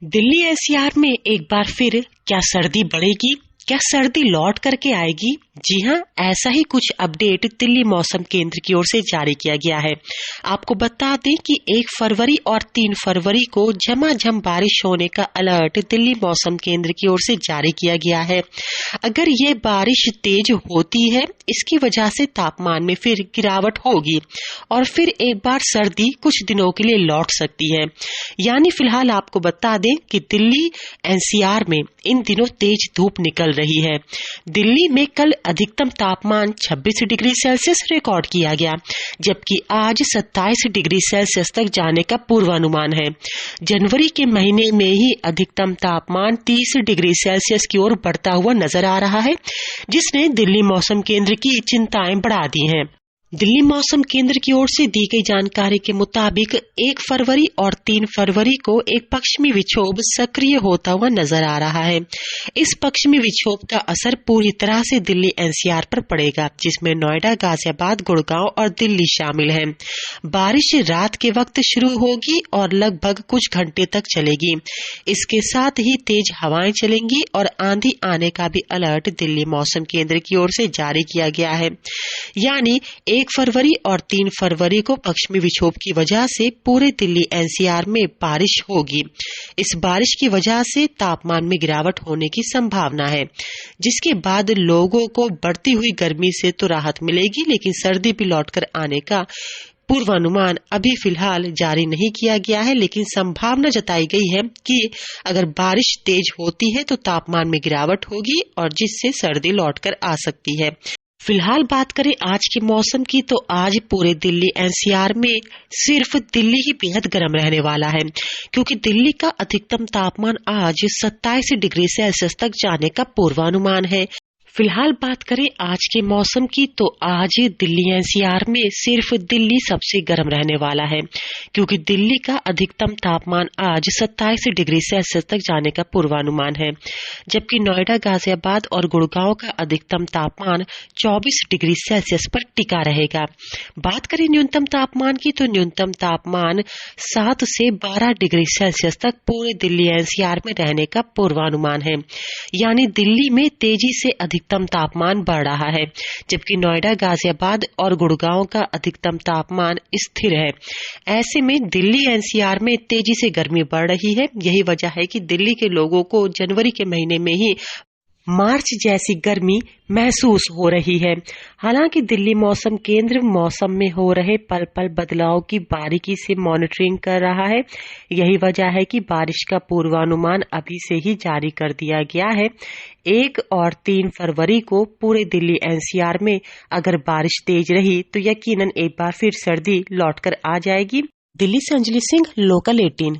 Delhi NCR में एक बार फिर क्या सर्दी बढ़ेगी? क्या सर्दी लौट करके आएगी? जी हाँ, ऐसा ही कुछ अपडेट दिल्ली मौसम केंद्र की ओर से जारी किया गया है। आपको बता दें कि 1 फरवरी और 3 फरवरी को झमाझम बारिश होने का अलर्ट दिल्ली मौसम केंद्र की ओर से जारी किया गया है। अगर ये बारिश तेज होती है, इसकी वजह से तापमान में फिर गिरावट होगी और फिर एक बार सर्दी कुछ दिनों के लिए लौट सकती है। यानी फिलहाल आपको बता दें कि दिल्ली एनसीआर में इन दिनों तेज धूप निकल रही है। दिल्ली में कल अधिकतम तापमान 26 डिग्री सेल्सियस रिकॉर्ड किया गया, जबकि आज 27 डिग्री सेल्सियस तक जाने का पूर्वानुमान है। जनवरी के महीने में ही अधिकतम तापमान 30 डिग्री सेल्सियस की ओर बढ़ता हुआ नजर आ रहा है, जिसने दिल्ली मौसम केंद्र की चिंताएं बढ़ा दी हैं। दिल्ली मौसम केंद्र की ओर से दी गई जानकारी के मुताबिक 1 फरवरी और 3 फरवरी को एक पश्चिमी विक्षोभ सक्रिय होता हुआ नजर आ रहा है। इस पश्चिमी विक्षोभ का असर पूरी तरह से दिल्ली एनसीआर पर पड़ेगा, जिसमें नोएडा, गाजियाबाद, गुड़गांव और दिल्ली शामिल हैं। बारिश रात के वक्त शुरू होगी और लगभग कुछ घंटे तक चलेगी। इसके साथ ही तेज हवाएं चलेंगी और आंधी आने का भी अलर्ट दिल्ली मौसम केंद्र की ओर से जारी किया गया है। यानी 1 फरवरी और 3 फरवरी को पश्चिमी विक्षोभ की वजह से पूरे दिल्ली एनसीआर में बारिश होगी। इस बारिश की वजह से तापमान में गिरावट होने की संभावना है, जिसके बाद लोगों को बढ़ती हुई गर्मी से तो राहत मिलेगी, लेकिन सर्दी भी लौटकर आने का पूर्वानुमान अभी फिलहाल जारी नहीं किया गया है। लेकिन संभावना जताई गई है कि अगर बारिश तेज होती है तो तापमान में गिरावट होगी और जिससे सर्दी लौटकर आ सकती है। फिलहाल बात करें आज के मौसम की, तो आज पूरे दिल्ली एनसीआर में सिर्फ दिल्ली ही बेहद गर्म रहने वाला है, क्योंकि दिल्ली का अधिकतम तापमान आज 27 डिग्री सेल्सियस तक जाने का पूर्वानुमान है। फिलहाल बात करें आज के मौसम की, तो आज दिल्ली एनसीआर में सिर्फ दिल्ली सबसे गर्म रहने वाला है, क्योंकि दिल्ली का अधिकतम तापमान आज 27 डिग्री सेल्सियस तक जाने का पूर्वानुमान है, जबकि नोएडा, गाजियाबाद और गुड़गांव का अधिकतम तापमान 24 डिग्री सेल्सियस पर टिका रहेगा। बात करें न्यूनतम तापमान की, तो न्यूनतम तापमान 7 से 12 डिग्री सेल्सियस तक पूरे दिल्ली एनसीआर में रहने का पूर्वानुमान है। यानी दिल्ली में तेजी से अधिकतम तापमान बढ़ रहा है, जबकि नोएडा, गाजियाबाद और गुड़गांव का अधिकतम तापमान स्थिर है। ऐसे में दिल्ली एनसीआर में तेजी से गर्मी बढ़ रही है। यही वजह है कि दिल्ली के लोगों को जनवरी के महीने में ही मार्च जैसी गर्मी महसूस हो रही है। हालांकि दिल्ली मौसम केंद्र मौसम में हो रहे पल पल बदलाव की बारीकी से मॉनिटरिंग कर रहा है। यही वजह है कि बारिश का पूर्वानुमान अभी से ही जारी कर दिया गया है। 1 और 3 फरवरी को पूरे दिल्ली एनसीआर में अगर बारिश तेज रही तो यकीनन एक बार फिर सर्दी लौटकर आ जाएगी। दिल्ली से अंजलि सिंह, लोकल 18।